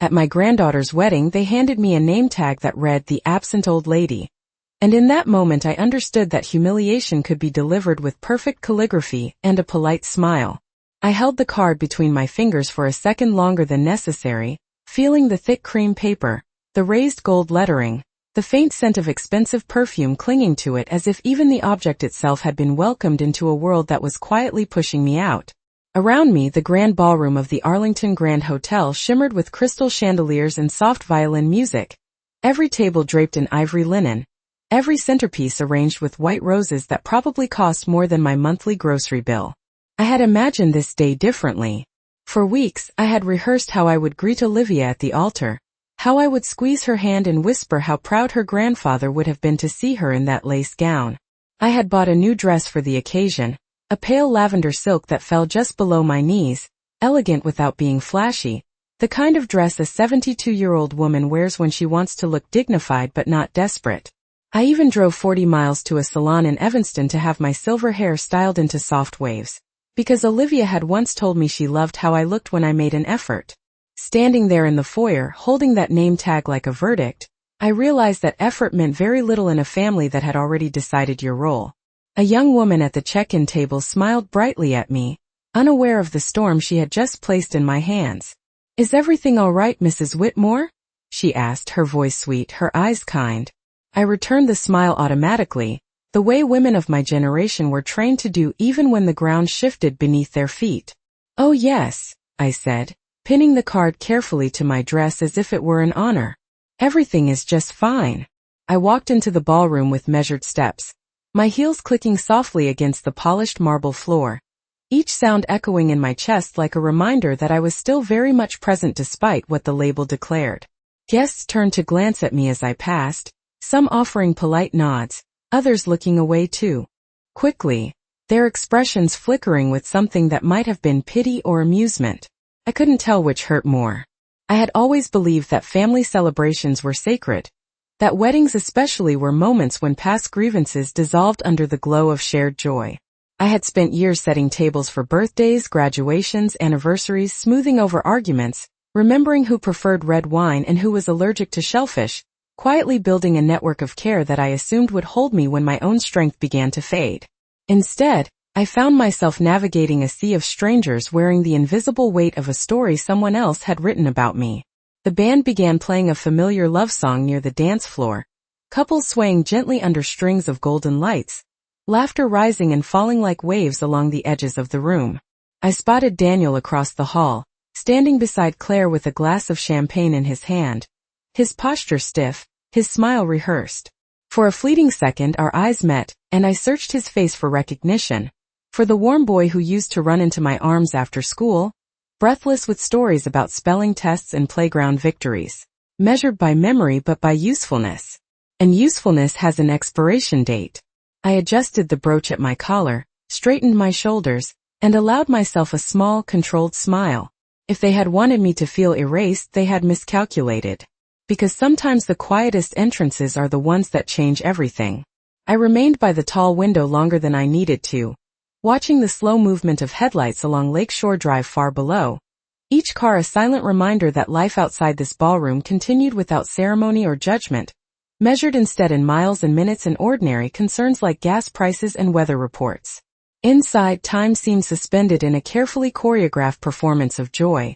At my granddaughter's wedding, they handed me a name tag that read "The Absent Old Lady." And in that moment I understood that humiliation could be delivered with perfect calligraphy and a polite smile. I held the card between my fingers for a second longer than necessary, feeling the thick cream paper, the raised gold lettering, the faint scent of expensive perfume clinging to it, as if even the object itself had been welcomed into a world that was quietly pushing me out. Around me, the grand ballroom of the Arlington Grand Hotel shimmered with crystal chandeliers and soft violin music, every table draped in ivory linen, every centerpiece arranged with white roses that probably cost more than my monthly grocery bill. I had imagined this day differently. For weeks, I had rehearsed how I would greet Olivia at the altar, how I would squeeze her hand and whisper how proud her grandfather would have been to see her in that lace gown. I had bought a new dress for the occasion, a pale lavender silk that fell just below my knees, elegant without being flashy, the kind of dress a 72-year-old woman wears when she wants to look dignified but not desperate. I even drove 40 miles to a salon in Evanston to have my silver hair styled into soft waves, because Olivia had once told me she loved how I looked when I made an effort. Standing there in the foyer, holding that name tag like a verdict, I realized that effort meant very little in a family that had already decided your role. A young woman at the check-in table smiled brightly at me, unaware of the storm she had just placed in my hands. "Is everything all right, Mrs. Whitmore?" she asked, her voice sweet, her eyes kind. I returned the smile automatically, the way women of my generation were trained to do even when the ground shifted beneath their feet. "Oh yes," I said, pinning the card carefully to my dress as if it were an honor. "Everything is just fine." I walked into the ballroom with measured steps, my heels clicking softly against the polished marble floor, each sound echoing in my chest like a reminder that I was still very much present despite what the label declared. Guests turned to glance at me as I passed, some offering polite nods, others looking away too. Quickly, their expressions flickering with something that might have been pity or amusement. I couldn't tell which hurt more. I had always believed that family celebrations were sacred, that weddings especially were moments when past grievances dissolved under the glow of shared joy. I had spent years setting tables for birthdays, graduations, anniversaries, smoothing over arguments, remembering who preferred red wine and who was allergic to shellfish, quietly building a network of care that I assumed would hold me when my own strength began to fade. Instead, I found myself navigating a sea of strangers wearing the invisible weight of a story someone else had written about me. The band began playing a familiar love song near the dance floor, couples swaying gently under strings of golden lights, laughter rising and falling like waves along the edges of the room. I spotted Daniel across the hall, standing beside Claire with a glass of champagne in his hand, his posture stiff, his smile rehearsed. For a fleeting second our eyes met, and I searched his face for recognition, for the warm boy who used to run into my arms after school, breathless with stories about spelling tests and playground victories, measured by memory but by usefulness. And usefulness has an expiration date. I adjusted the brooch at my collar, straightened my shoulders, and allowed myself a small, controlled smile. If they had wanted me to feel erased, they had miscalculated. Because sometimes the quietest entrances are the ones that change everything. I remained by the tall window longer than I needed to, watching the slow movement of headlights along Lakeshore Drive far below, each car a silent reminder that life outside this ballroom continued without ceremony or judgment, measured instead in miles and minutes and ordinary concerns like gas prices and weather reports. Inside, time seemed suspended in a carefully choreographed performance of joy,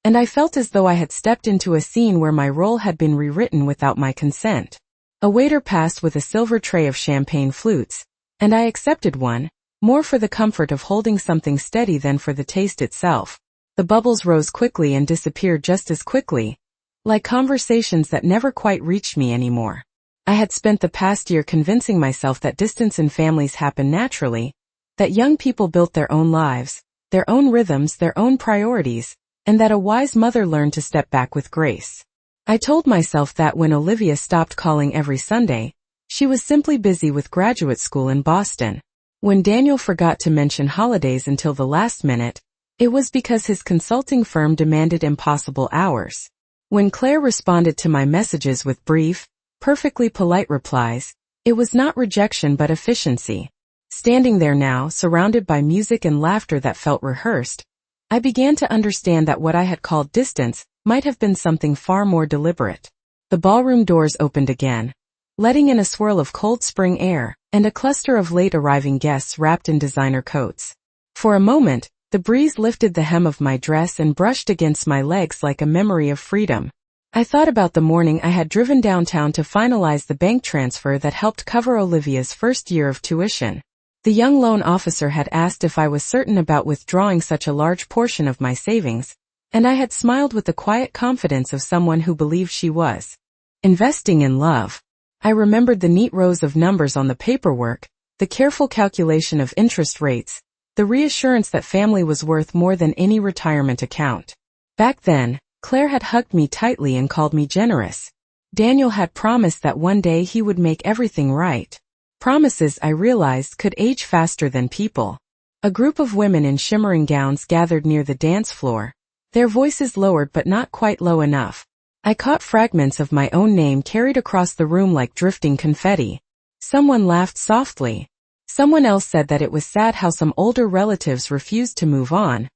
and I felt as though I had stepped into a scene where my role had been rewritten without my consent. A waiter passed with a silver tray of champagne flutes, and I accepted one, more for the comfort of holding something steady than for the taste itself. The bubbles rose quickly and disappeared just as quickly, like conversations that never quite reached me anymore. I had spent the past year convincing myself that distance in families happen naturally, that young people built their own lives, their own rhythms, their own priorities, and that a wise mother learned to step back with grace. I told myself that when Olivia stopped calling every Sunday, she was simply busy with graduate school in Boston. When Daniel forgot to mention holidays until the last minute, it was because his consulting firm demanded impossible hours. When Claire responded to my messages with brief, perfectly polite replies, it was not rejection but efficiency. Standing there now, surrounded by music and laughter that felt rehearsed, I began to understand that what I had called distance might have been something far more deliberate. The ballroom doors opened again, letting in a swirl of cold spring air, and a cluster of late-arriving guests wrapped in designer coats. For a moment, the breeze lifted the hem of my dress and brushed against my legs like a memory of freedom. I thought about the morning I had driven downtown to finalize the bank transfer that helped cover Olivia's first year of tuition. The young loan officer had asked if I was certain about withdrawing such a large portion of my savings, and I had smiled with the quiet confidence of someone who believed she was investing in love. I remembered the neat rows of numbers on the paperwork, the careful calculation of interest rates, the reassurance that family was worth more than any retirement account. Back then, Claire had hugged me tightly and called me generous. Daniel had promised that one day he would make everything right. Promises, I realized, could age faster than people. A group of women in shimmering gowns gathered near the dance floor, their voices lowered but not quite low enough. I caught fragments of my own name carried across the room like drifting confetti. Someone laughed softly. Someone else said that it was sad how some older relatives refused to move on,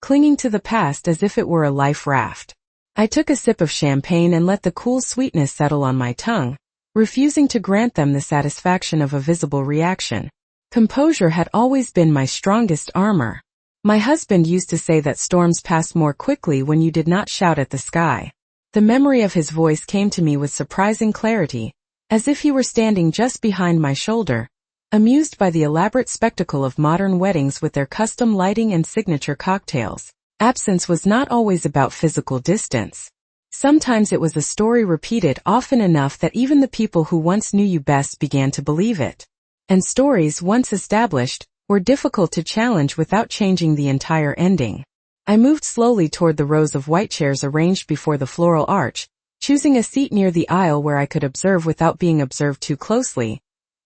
clinging to the past as if it were a life raft. I took a sip of champagne and let the cool sweetness settle on my tongue, refusing to grant them the satisfaction of a visible reaction. Composure had always been my strongest armor. My husband used to say that storms pass more quickly when you did not shout at the sky. The memory of his voice came to me with surprising clarity, as if he were standing just behind my shoulder, amused by the elaborate spectacle of modern weddings with their custom lighting and signature cocktails. Absence was not always about physical distance. Sometimes it was a story repeated often enough that even the people who once knew you best began to believe it. And stories, once established, were difficult to challenge without changing the entire ending. I moved slowly toward the rows of white chairs arranged before the floral arch, choosing a seat near the aisle where I could observe without being observed too closely.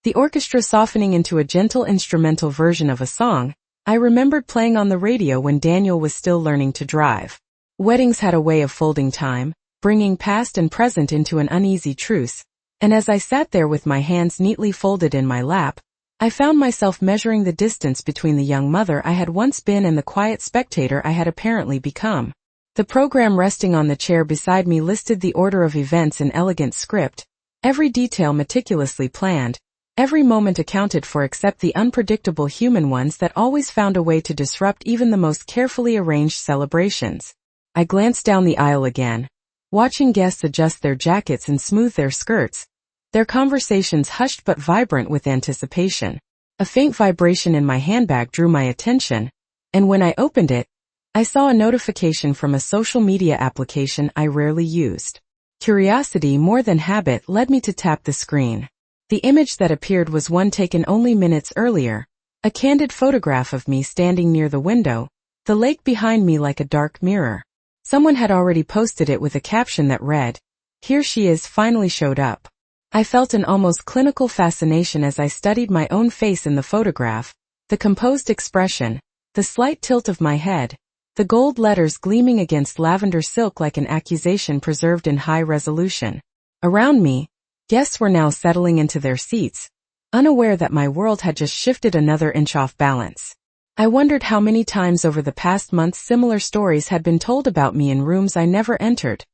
The orchestra softening into a gentle instrumental version of a song I remembered playing on the radio when Daniel was still learning to drive. Weddings had a way of folding time, bringing past and present into an uneasy truce, and as I sat there with my hands neatly folded in my lap, I found myself measuring the distance between the young mother I had once been and the quiet spectator I had apparently become. The program resting on the chair beside me listed the order of events in elegant script, every detail meticulously planned, every moment accounted for except the unpredictable human ones that always found a way to disrupt even the most carefully arranged celebrations. I glanced down the aisle again, watching guests adjust their jackets and smooth their skirts, their conversations hushed but vibrant with anticipation. A faint vibration in my handbag drew my attention, and when I opened it, I saw a notification from a social media application I rarely used. Curiosity more than habit led me to tap the screen. The image that appeared was one taken only minutes earlier, a candid photograph of me standing near the window, the lake behind me like a dark mirror. Someone had already posted it with a caption that read, "Here she is, finally showed up." I felt an almost clinical fascination as I studied my own face in the photograph, the composed expression, the slight tilt of my head, the gold letters gleaming against lavender silk like an accusation preserved in high resolution. Around me, guests were now settling into their seats, unaware that my world had just shifted another inch off balance. I wondered how many times over the past months similar stories had been told about me in rooms I never entered.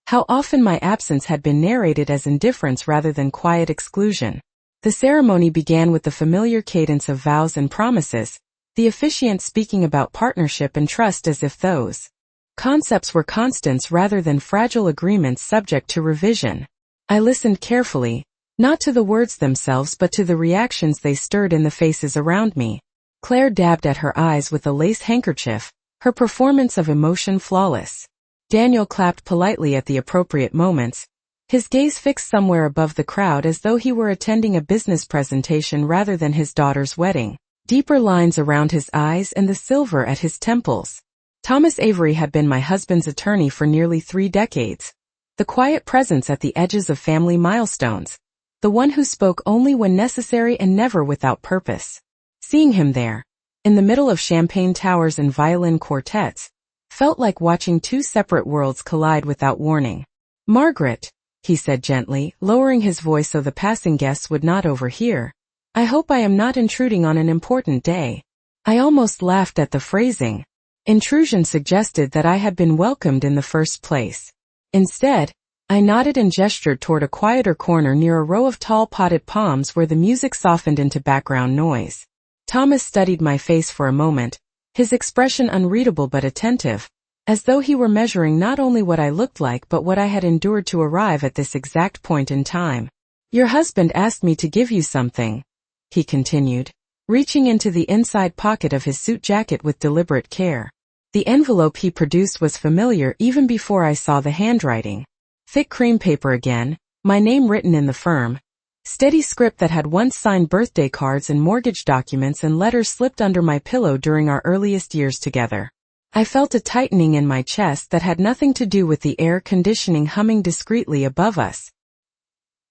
How often my absence had been narrated as indifference rather than quiet exclusion. The ceremony began with the familiar cadence of vows and promises, the officiant speaking about partnership and trust as if those concepts were constants rather than fragile agreements subject to revision. I listened carefully, not to the words themselves but to the reactions they stirred in the faces around me. Claire dabbed at her eyes with a lace handkerchief, her performance of emotion flawless. Daniel clapped politely at the appropriate moments, his gaze fixed somewhere above the crowd as though he were attending a business presentation rather than his daughter's wedding. Deeper lines around his eyes and the silver at his temples. Thomas Avery had been my husband's attorney for nearly 3 decades. The quiet presence at the edges of family milestones. The one who spoke only when necessary and never without purpose. Seeing him there, in the middle of champagne towers and violin quartets, felt like watching 2 separate worlds collide without warning. "Margaret," he said gently, lowering his voice so the passing guests would not overhear, "I hope I am not intruding on an important day." I almost laughed at the phrasing. Intrusion suggested that I had been welcomed in the first place. Instead, I nodded and gestured toward a quieter corner near a row of tall potted palms where the music softened into background noise. Thomas studied my face for a moment, his expression unreadable but attentive, as though he were measuring not only what I looked like but what I had endured to arrive at this exact point in time. "Your husband asked me to give you something," he continued, reaching into the inside pocket of his suit jacket with deliberate care. The envelope he produced was familiar even before I saw the handwriting. Thick cream paper again, my name written in the firm. Steady script that had once signed birthday cards and mortgage documents and letters slipped under my pillow during our earliest years together. I felt a tightening in my chest that had nothing to do with the air conditioning humming discreetly above us.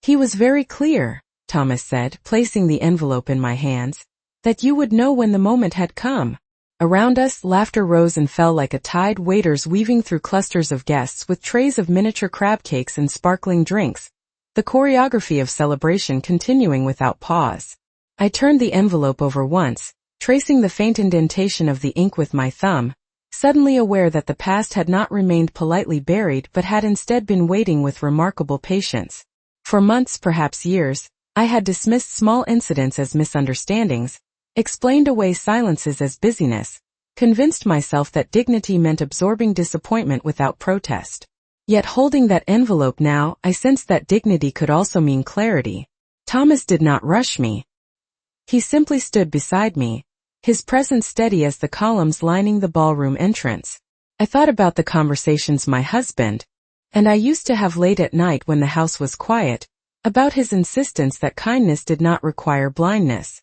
"He was very clear," Thomas said, placing the envelope in my hands, "that you would know when the moment had come." Around us, laughter rose and fell like a tide, waiters weaving through clusters of guests with trays of miniature crab cakes and sparkling drinks, the choreography of celebration continuing without pause. I turned the envelope over once, tracing the faint indentation of the ink with my thumb, suddenly aware that the past had not remained politely buried but had instead been waiting with remarkable patience. For months, perhaps years, I had dismissed small incidents as misunderstandings, explained away silences as busyness, convinced myself that dignity meant absorbing disappointment without protest. Yet holding that envelope now, I sensed that dignity could also mean clarity. Thomas did not rush me. He simply stood beside me, his presence steady as the columns lining the ballroom entrance. I thought about the conversations my husband and I used to have late at night when the house was quiet, about his insistence that kindness did not require blindness.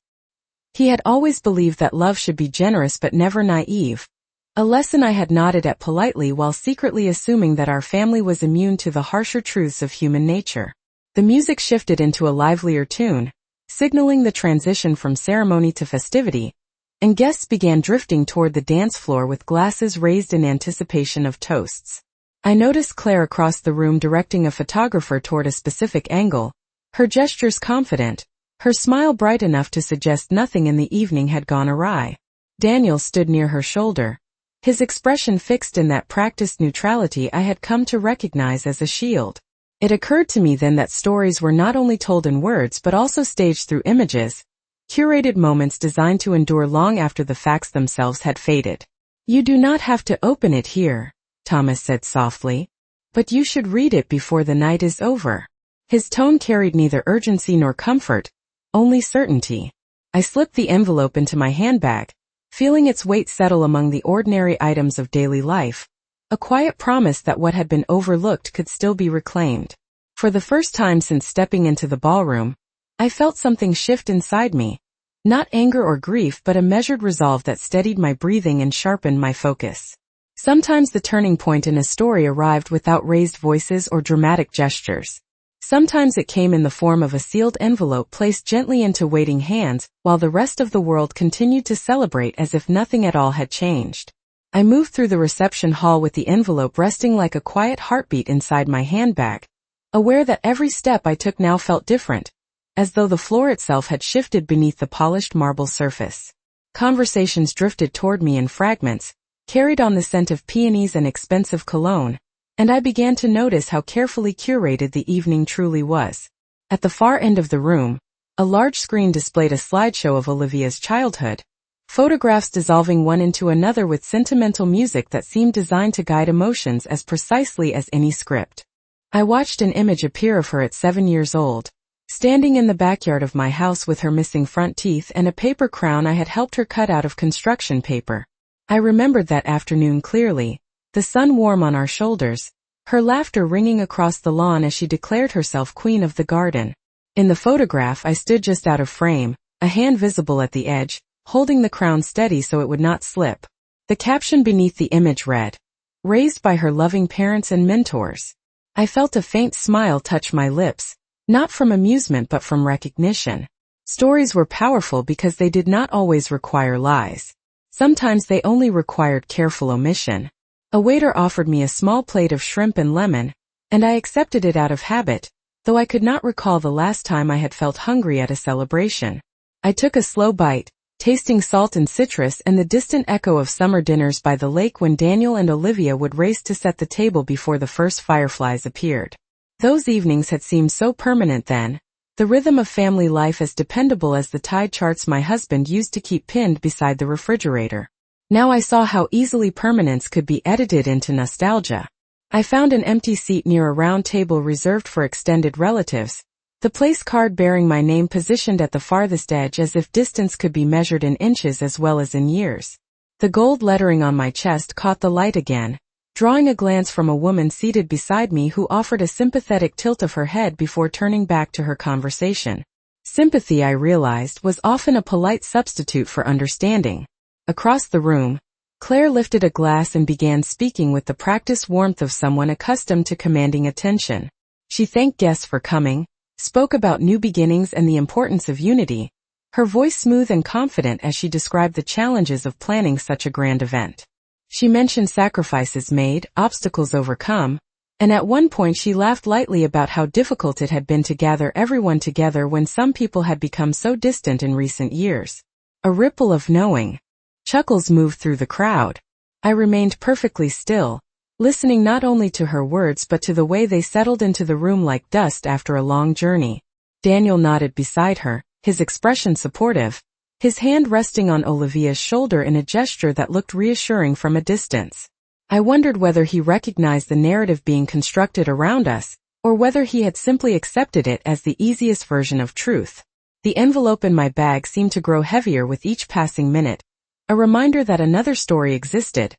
He had always believed that love should be generous but never naive, a lesson I had nodded at politely while secretly assuming that our family was immune to the harsher truths of human nature. The music shifted into a livelier tune, signaling the transition from ceremony to festivity, and guests began drifting toward the dance floor with glasses raised in anticipation of toasts. I noticed Claire across the room directing a photographer toward a specific angle, her gestures confident, her smile bright enough to suggest nothing in the evening had gone awry. Daniel stood near her shoulder, his expression fixed in that practiced neutrality I had come to recognize as a shield. It occurred to me then that stories were not only told in words but also staged through images, curated moments designed to endure long after the facts themselves had faded. "You do not have to open it here," Thomas said softly, "but you should read it before the night is over." His tone carried neither urgency nor comfort, only certainty. I slipped the envelope into my handbag, feeling its weight settle among the ordinary items of daily life, a quiet promise that what had been overlooked could still be reclaimed. For the first time since stepping into the ballroom, I felt something shift inside me, not anger or grief but a measured resolve that steadied my breathing and sharpened my focus. Sometimes the turning point in a story arrived without raised voices or dramatic gestures. Sometimes it came in the form of a sealed envelope placed gently into waiting hands, while the rest of the world continued to celebrate as if nothing at all had changed. I moved through the reception hall with the envelope resting like a quiet heartbeat inside my handbag, aware that every step I took now felt different, as though the floor itself had shifted beneath the polished marble surface. Conversations drifted toward me in fragments, carried on the scent of peonies and expensive cologne, and I began to notice how carefully curated the evening truly was. At the far end of the room, a large screen displayed a slideshow of Olivia's childhood, photographs dissolving one into another with sentimental music that seemed designed to guide emotions as precisely as any script. I watched an image appear of her at 7 years old, standing in the backyard of my house with her missing front teeth and a paper crown I had helped her cut out of construction paper. I remembered that afternoon clearly, the sun warm on our shoulders, her laughter ringing across the lawn as she declared herself queen of the garden. In the photograph I stood just out of frame, a hand visible at the edge, holding the crown steady so it would not slip. The caption beneath the image read, "Raised by her loving parents and mentors." I felt a faint smile touch my lips, not from amusement but from recognition. Stories were powerful because they did not always require lies. Sometimes they only required careful omission. A waiter offered me a small plate of shrimp and lemon, and I accepted it out of habit, though I could not recall the last time I had felt hungry at a celebration. I took a slow bite, tasting salt and citrus and the distant echo of summer dinners by the lake when Daniel and Olivia would race to set the table before the first fireflies appeared. Those evenings had seemed so permanent then, the rhythm of family life as dependable as the tide charts my husband used to keep pinned beside the refrigerator. Now I saw how easily permanence could be edited into nostalgia. I found an empty seat near a round table reserved for extended relatives, the place card bearing my name positioned at the farthest edge as if distance could be measured in inches as well as in years. The gold lettering on my chest caught the light again, drawing a glance from a woman seated beside me who offered a sympathetic tilt of her head before turning back to her conversation. Sympathy, I realized, was often a polite substitute for understanding. Across the room, Claire lifted a glass and began speaking with the practiced warmth of someone accustomed to commanding attention. She thanked guests for coming, spoke about new beginnings and the importance of unity, her voice smooth and confident as she described the challenges of planning such a grand event. She mentioned sacrifices made, obstacles overcome, and at one point she laughed lightly about how difficult it had been to gather everyone together when some people had become so distant in recent years. A ripple of knowing. Chuckles moved through the crowd. I remained perfectly still, listening not only to her words but to the way they settled into the room like dust after a long journey. Daniel nodded beside her, his expression supportive, his hand resting on Olivia's shoulder in a gesture that looked reassuring from a distance. I wondered whether he recognized the narrative being constructed around us, or whether he had simply accepted it as the easiest version of truth. The envelope in my bag seemed to grow heavier with each passing minute, a reminder that another story existed,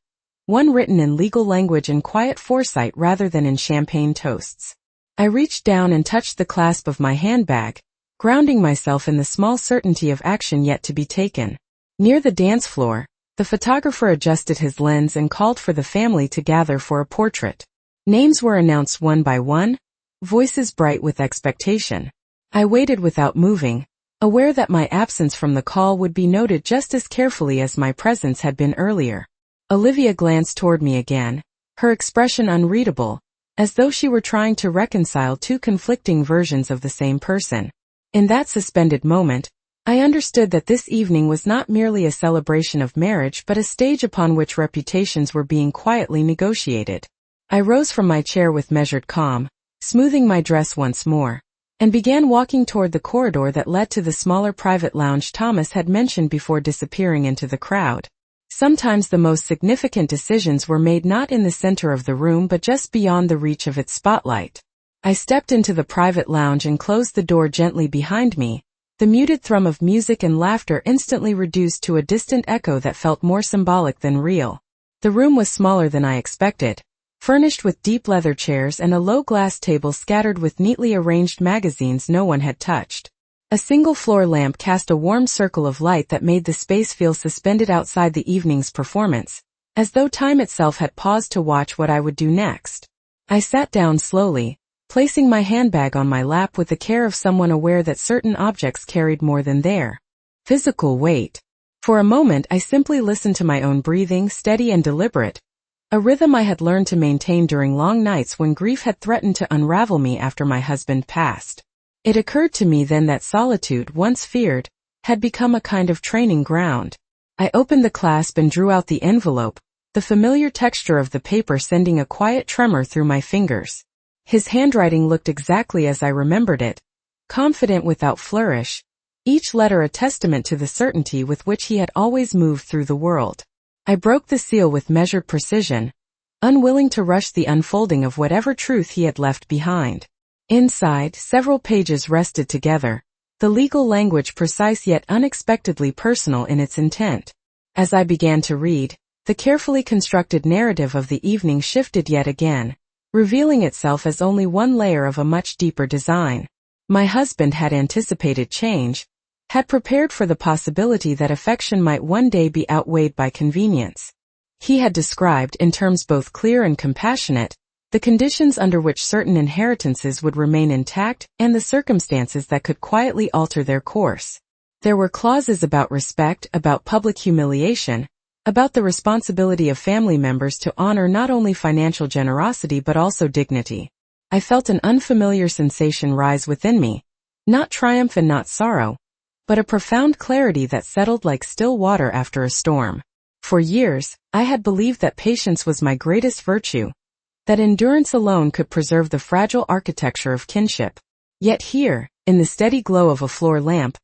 one written in legal language and quiet foresight rather than in champagne toasts. I reached down and touched the clasp of my handbag, grounding myself in the small certainty of action yet to be taken. Near the dance floor, the photographer adjusted his lens and called for the family to gather for a portrait. Names were announced one by one, voices bright with expectation. I waited without moving, aware that my absence from the call would be noted just as carefully as my presence had been earlier. Olivia glanced toward me again, her expression unreadable, as though she were trying to reconcile two conflicting versions of the same person. In that suspended moment, I understood that this evening was not merely a celebration of marriage but a stage upon which reputations were being quietly negotiated. I rose from my chair with measured calm, smoothing my dress once more, and began walking toward the corridor that led to the smaller private lounge Thomas had mentioned before disappearing into the crowd. Sometimes the most significant decisions were made not in the center of the room but just beyond the reach of its spotlight. I stepped into the private lounge and closed the door gently behind me, the muted thrum of music and laughter instantly reduced to a distant echo that felt more symbolic than real. The room was smaller than I expected, furnished with deep leather chairs and a low glass table scattered with neatly arranged magazines no one had touched. A single floor lamp cast a warm circle of light that made the space feel suspended outside the evening's performance, as though time itself had paused to watch what I would do next. I sat down slowly, placing my handbag on my lap with the care of someone aware that certain objects carried more than their physical weight. For a moment I simply listened to my own breathing, steady and deliberate, a rhythm I had learned to maintain during long nights when grief had threatened to unravel me after my husband passed. It occurred to me then that solitude, once feared, had become a kind of training ground. I opened the clasp and drew out the envelope, the familiar texture of the paper sending a quiet tremor through my fingers. His handwriting looked exactly as I remembered it, confident without flourish, each letter a testament to the certainty with which he had always moved through the world. I broke the seal with measured precision, unwilling to rush the unfolding of whatever truth he had left behind. Inside, several pages rested together, the legal language precise yet unexpectedly personal in its intent. As I began to read, the carefully constructed narrative of the evening shifted yet again, revealing itself as only one layer of a much deeper design. My husband had anticipated change, had prepared for the possibility that affection might one day be outweighed by convenience. He had described, in terms both clear and compassionate, the conditions under which certain inheritances would remain intact and the circumstances that could quietly alter their course. There were clauses about respect, about public humiliation, about the responsibility of family members to honor not only financial generosity but also dignity. I felt an unfamiliar sensation rise within me, not triumph and not sorrow, but a profound clarity that settled like still water after a storm. For years, I had believed that patience was my greatest virtue, that endurance alone could preserve the fragile architecture of kinship. Yet here, in the steady glow of a floor lamp,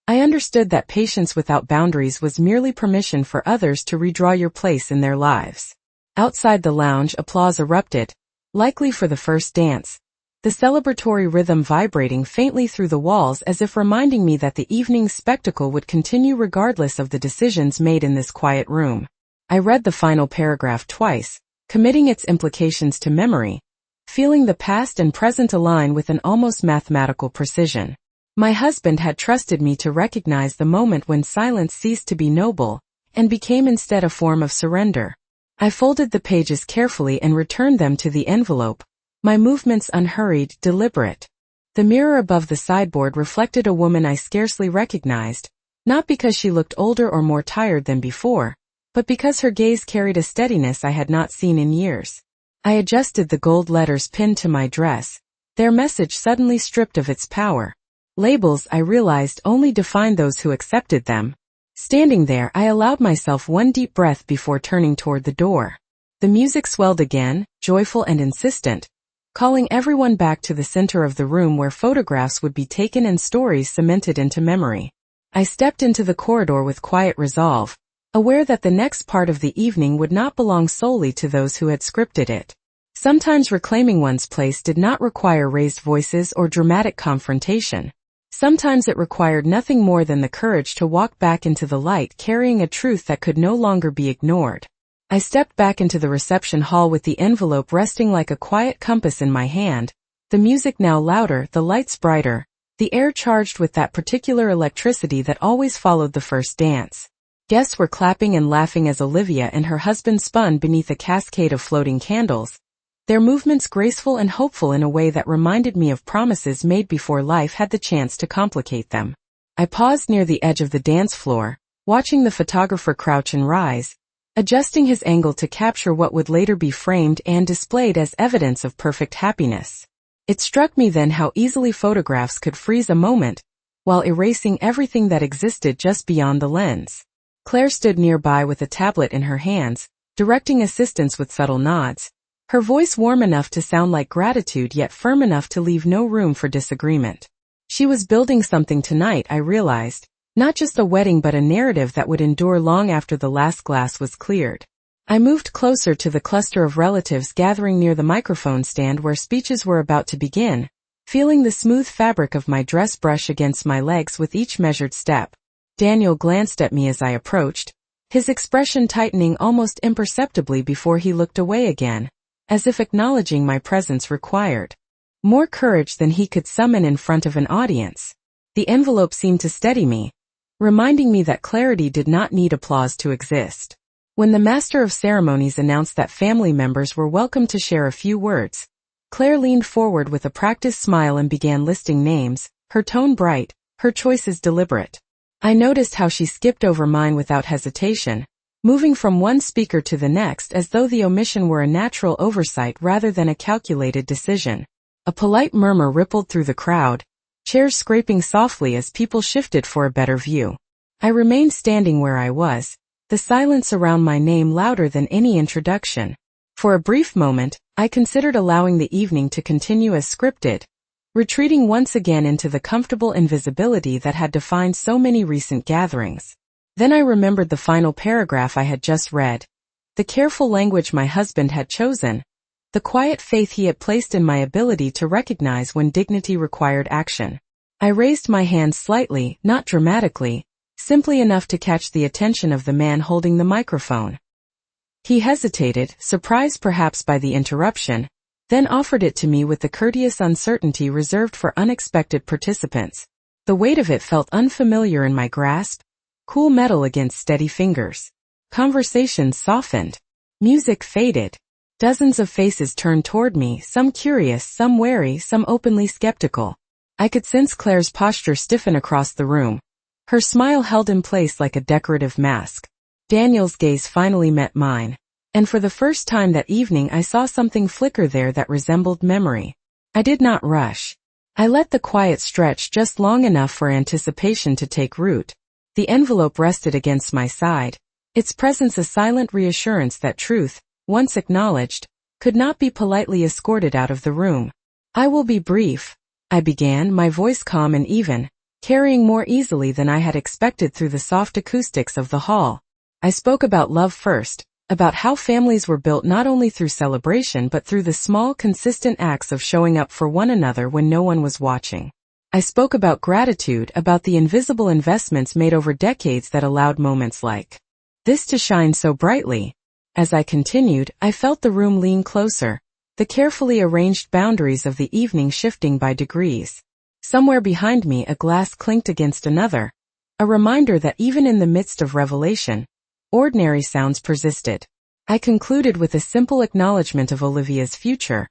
I understood that patience without boundaries was merely permission for others to redraw your place in their lives. Outside the lounge, applause erupted, likely for the first dance, the celebratory rhythm vibrating faintly through the walls as if reminding me that the evening's spectacle would continue regardless of the decisions made in this quiet room. I read the final paragraph twice, committing its implications to memory, feeling the past and present align with an almost mathematical precision. My husband had trusted me to recognize the moment when silence ceased to be noble and became instead a form of surrender. I folded the pages carefully and returned them to the envelope, my movements unhurried, deliberate. The mirror above the sideboard reflected a woman I scarcely recognized, not because she looked older or more tired than before, but because her gaze carried a steadiness I had not seen in years. I adjusted the gold letters pinned to my dress, their message suddenly stripped of its power. Labels, I realized, only defined those who accepted them. Standing there, I allowed myself one deep breath before turning toward the door. The music swelled again, joyful and insistent, calling everyone back to the center of the room where photographs would be taken and stories cemented into memory. I stepped into the corridor with quiet resolve, aware that the next part of the evening would not belong solely to those who had scripted it. Sometimes reclaiming one's place did not require raised voices or dramatic confrontation. Sometimes it required nothing more than the courage to walk back into the light carrying a truth that could no longer be ignored. I stepped back into the reception hall with the envelope resting like a quiet compass in my hand, the music now louder, the lights brighter, the air charged with that particular electricity that always followed the first dance. Guests were clapping and laughing as Olivia and her husband spun beneath a cascade of floating candles, their movements graceful and hopeful in a way that reminded me of promises made before life had the chance to complicate them. I paused near the edge of the dance floor, watching the photographer crouch and rise, adjusting his angle to capture what would later be framed and displayed as evidence of perfect happiness. It struck me then how easily photographs could freeze a moment, while erasing everything that existed just beyond the lens. Claire stood nearby with a tablet in her hands, directing assistants with subtle nods, her voice warm enough to sound like gratitude yet firm enough to leave no room for disagreement. She was building something tonight, I realized, not just a wedding but a narrative that would endure long after the last glass was cleared. I moved closer to the cluster of relatives gathering near the microphone stand where speeches were about to begin, feeling the smooth fabric of my dress brush against my legs with each measured step. Daniel glanced at me as I approached, his expression tightening almost imperceptibly before he looked away again, as if acknowledging my presence required more courage than he could summon in front of an audience. The envelope seemed to steady me, reminding me that clarity did not need applause to exist. When the master of ceremonies announced that family members were welcome to share a few words, Claire leaned forward with a practiced smile and began listing names, her tone bright, her choices deliberate. I noticed how she skipped over mine without hesitation, moving from one speaker to the next as though the omission were a natural oversight rather than a calculated decision. A polite murmur rippled through the crowd, chairs scraping softly as people shifted for a better view. I remained standing where I was, the silence around my name louder than any introduction. For a brief moment, I considered allowing the evening to continue as scripted, retreating once again into the comfortable invisibility that had defined so many recent gatherings. Then I remembered the final paragraph I had just read, the careful language my husband had chosen, the quiet faith he had placed in my ability to recognize when dignity required action. I raised my hand slightly, not dramatically, simply enough to catch the attention of the man holding the microphone. He hesitated, surprised perhaps by the interruption, then offered it to me with the courteous uncertainty reserved for unexpected participants. The weight of it felt unfamiliar in my grasp, cool metal against steady fingers. Conversations softened. Music faded. Dozens of faces turned toward me, some curious, some wary, some openly skeptical. I could sense Claire's posture stiffen across the room, her smile held in place like a decorative mask. Daniel's gaze finally met mine, and for the first time that evening I saw something flicker there that resembled memory. I did not rush. I let the quiet stretch just long enough for anticipation to take root. The envelope rested against my side, its presence a silent reassurance that truth, once acknowledged, could not be politely escorted out of the room. "I will be brief," I began, my voice calm and even, carrying more easily than I had expected through the soft acoustics of the hall. I spoke about love first, about how families were built not only through celebration but through the small, consistent acts of showing up for one another when no one was watching. I spoke about gratitude, about the invisible investments made over decades that allowed moments like this to shine so brightly. As I continued, I felt the room lean closer, the carefully arranged boundaries of the evening shifting by degrees. Somewhere behind me a glass clinked against another, a reminder that even in the midst of revelation, ordinary sounds persisted. I concluded with a simple acknowledgement of Olivia's future,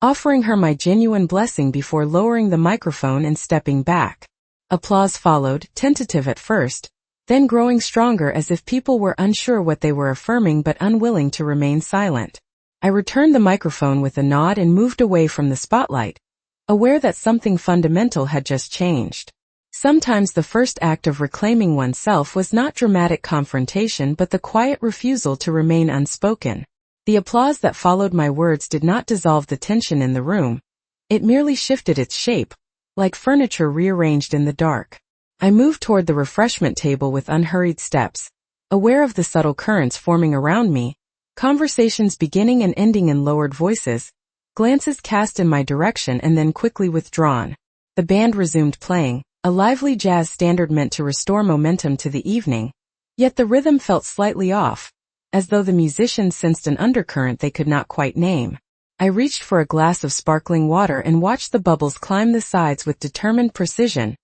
offering her my genuine blessing before lowering the microphone and stepping back. Applause followed, tentative at first, then growing stronger as if people were unsure what they were affirming but unwilling to remain silent. I returned the microphone with a nod and moved away from the spotlight, aware that something fundamental had just changed. Sometimes the first act of reclaiming oneself was not dramatic confrontation but the quiet refusal to remain unspoken. The applause that followed my words did not dissolve the tension in the room. It merely shifted its shape, like furniture rearranged in the dark. I moved toward the refreshment table with unhurried steps, aware of the subtle currents forming around me, conversations beginning and ending in lowered voices, glances cast in my direction and then quickly withdrawn. The band resumed playing, a lively jazz standard meant to restore momentum to the evening, yet the rhythm felt slightly off, as though the musicians sensed an undercurrent they could not quite name. I reached for a glass of sparkling water and watched the bubbles climb the sides with determined precision,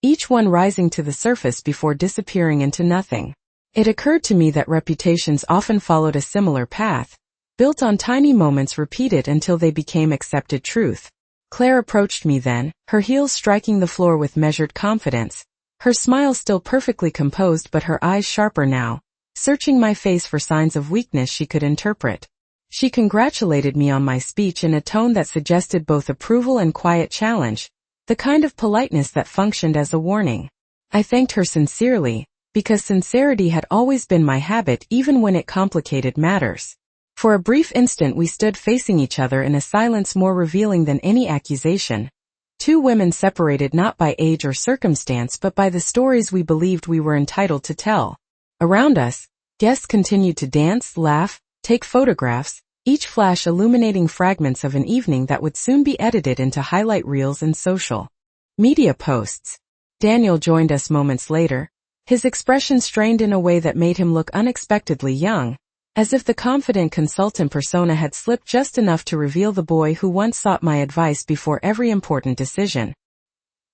each one rising to the surface before disappearing into nothing. It occurred to me that reputations often followed a similar path, built on tiny moments repeated until they became accepted truth. Claire approached me then, her heels striking the floor with measured confidence, her smile still perfectly composed but her eyes sharper now, searching my face for signs of weakness she could interpret. She congratulated me on my speech in a tone that suggested both approval and quiet challenge, the kind of politeness that functioned as a warning. I thanked her sincerely, because sincerity had always been my habit even when it complicated matters. For a brief instant we stood facing each other in a silence more revealing than any accusation. Two women separated not by age or circumstance but by the stories we believed we were entitled to tell. Around us, guests continued to dance, laugh, take photographs, each flash illuminating fragments of an evening that would soon be edited into highlight reels and social media posts. Daniel joined us moments later, his expression strained in a way that made him look unexpectedly young, as if the confident consultant persona had slipped just enough to reveal the boy who once sought my advice before every important decision.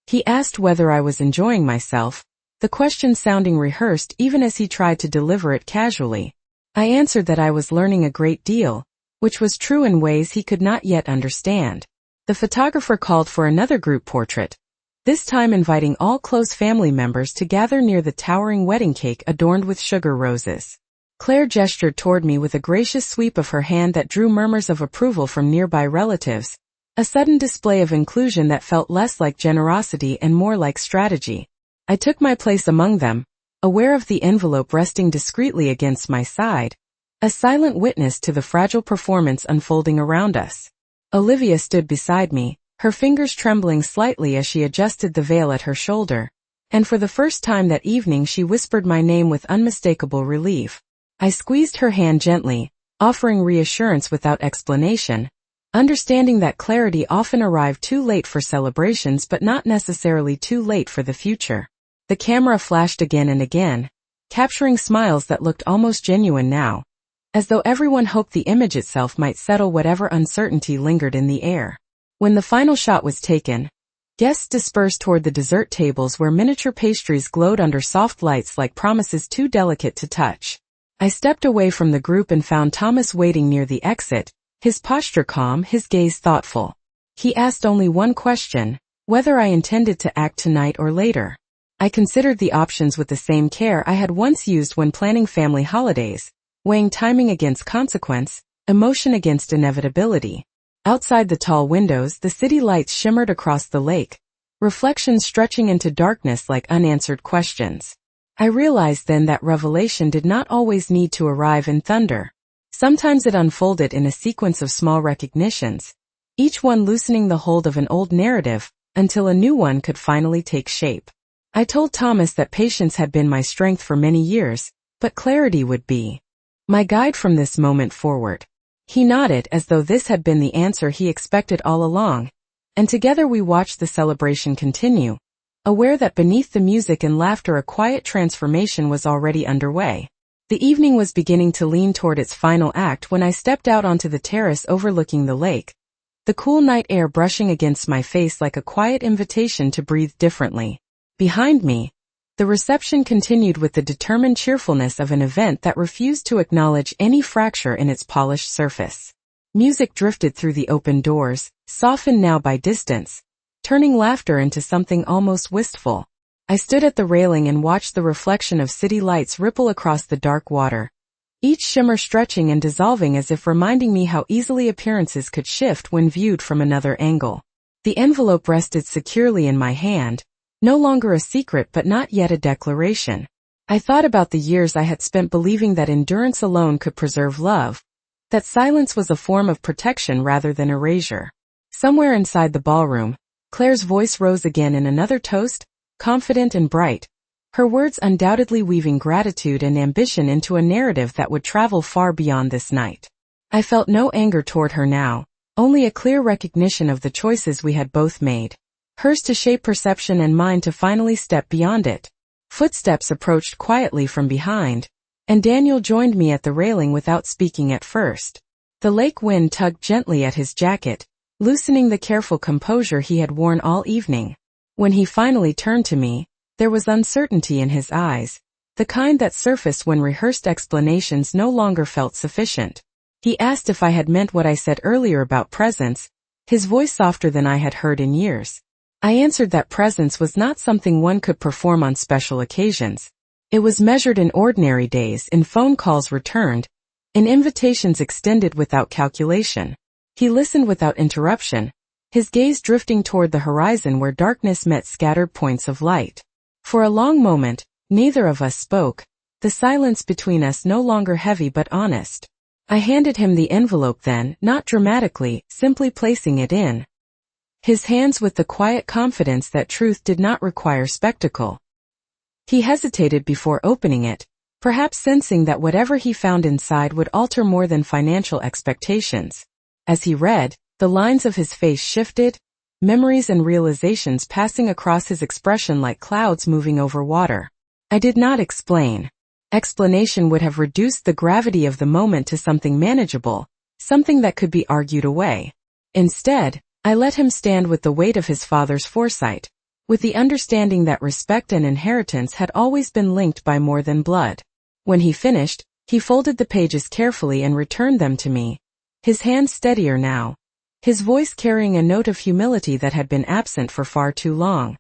He asked whether I was enjoying myself, the question sounding rehearsed even as he tried to deliver it casually. I answered that I was learning a great deal, which was true in ways he could not yet understand. The photographer called for another group portrait, this time inviting all close family members to gather near the towering wedding cake adorned with sugar roses. Claire gestured toward me with a gracious sweep of her hand that drew murmurs of approval from nearby relatives, a sudden display of inclusion that felt less like generosity and more like strategy. I took my place among them, aware of the envelope resting discreetly against my side, a silent witness to the fragile performance unfolding around us. Olivia stood beside me, her fingers trembling slightly as she adjusted the veil at her shoulder, and for the first time that evening she whispered my name with unmistakable relief. I squeezed her hand gently, offering reassurance without explanation, understanding that clarity often arrived too late for celebrations but not necessarily too late for the future. The camera flashed again and again, capturing smiles that looked almost genuine now, as though everyone hoped the image itself might settle whatever uncertainty lingered in the air. When the final shot was taken, guests dispersed toward the dessert tables where miniature pastries glowed under soft lights like promises too delicate to touch. I stepped away from the group and found Thomas waiting near the exit, his posture calm, his gaze thoughtful. He asked only one question, whether I intended to act tonight or later. I considered the options with the same care I had once used when planning family holidays, weighing timing against consequence, emotion against inevitability. Outside the tall windows, the city lights shimmered across the lake, reflections stretching into darkness like unanswered questions. I realized then that revelation did not always need to arrive in thunder. Sometimes it unfolded in a sequence of small recognitions, each one loosening the hold of an old narrative until a new one could finally take shape. I told Thomas that patience had been my strength for many years, but clarity would be my guide from this moment forward. He nodded as though this had been the answer he expected all along, and together we watched the celebration continue, aware that beneath the music and laughter a quiet transformation was already underway. The evening was beginning to lean toward its final act when I stepped out onto the terrace overlooking the lake, the cool night air brushing against my face like a quiet invitation to breathe differently. Behind me, the reception continued with the determined cheerfulness of an event that refused to acknowledge any fracture in its polished surface. Music drifted through the open doors, softened now by distance, turning laughter into something almost wistful. I stood at the railing and watched the reflection of city lights ripple across the dark water, each shimmer stretching and dissolving as if reminding me how easily appearances could shift when viewed from another angle. The envelope rested securely in my hand, no longer a secret but not yet a declaration. I thought about the years I had spent believing that endurance alone could preserve love, that silence was a form of protection rather than erasure. Somewhere inside the ballroom, Claire's voice rose again in another toast, confident and bright, her words undoubtedly weaving gratitude and ambition into a narrative that would travel far beyond this night. I felt no anger toward her now, only a clear recognition of the choices we had both made, hers to shape perception and mine to finally step beyond it. Footsteps approached quietly from behind, and Daniel joined me at the railing without speaking at first. The lake wind tugged gently at his jacket, loosening the careful composure he had worn all evening. When he finally turned to me, there was uncertainty in his eyes, the kind that surfaced when rehearsed explanations no longer felt sufficient. He asked if I had meant what I said earlier about presence, his voice softer than I had heard in years. I answered that presence was not something one could perform on special occasions. It was measured in ordinary days, in phone calls returned, in invitations extended without calculation. He listened without interruption, his gaze drifting toward the horizon where darkness met scattered points of light. For a long moment, neither of us spoke, the silence between us no longer heavy but honest. I handed him the envelope then, not dramatically, simply placing it in his hands with the quiet confidence that truth did not require spectacle. He hesitated before opening it, perhaps sensing that whatever he found inside would alter more than financial expectations. As he read, the lines of his face shifted, memories and realizations passing across his expression like clouds moving over water. I did not explain. Explanation would have reduced the gravity of the moment to something manageable, something that could be argued away. Instead, I let him stand with the weight of his father's foresight, with the understanding that respect and inheritance had always been linked by more than blood. When he finished, he folded the pages carefully and returned them to me, his hand steadier now, his voice carrying a note of humility that had been absent for far too long.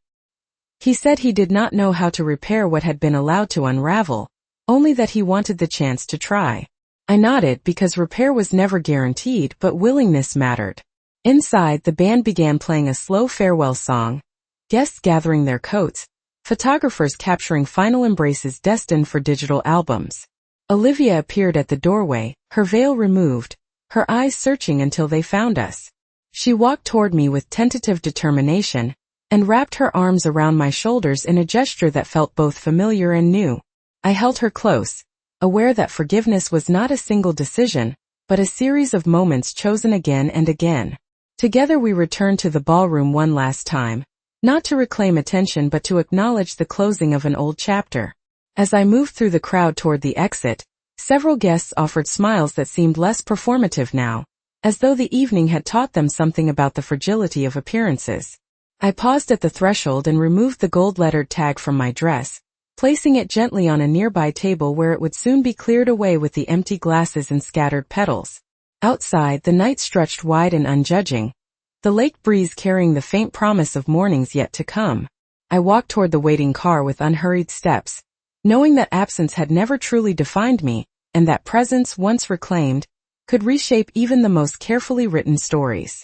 He said he did not know how to repair what had been allowed to unravel, only that he wanted the chance to try. I nodded because repair was never guaranteed, but willingness mattered. Inside, the band began playing a slow farewell song, guests gathering their coats, photographers capturing final embraces destined for digital albums. Olivia appeared at the doorway, her veil removed, her eyes searching until they found us. She walked toward me with tentative determination, and wrapped her arms around my shoulders in a gesture that felt both familiar and new. I held her close, aware that forgiveness was not a single decision, but a series of moments chosen again and again. Together we returned to the ballroom one last time, not to reclaim attention but to acknowledge the closing of an old chapter. As I moved through the crowd toward the exit, several guests offered smiles that seemed less performative now, as though the evening had taught them something about the fragility of appearances. I paused at the threshold and removed the gold-lettered tag from my dress, placing it gently on a nearby table where it would soon be cleared away with the empty glasses and scattered petals. Outside, the night stretched wide and unjudging, the lake breeze carrying the faint promise of mornings yet to come. I walked toward the waiting car with unhurried steps, knowing that absence had never truly defined me, and that presence, once reclaimed, could reshape even the most carefully written stories.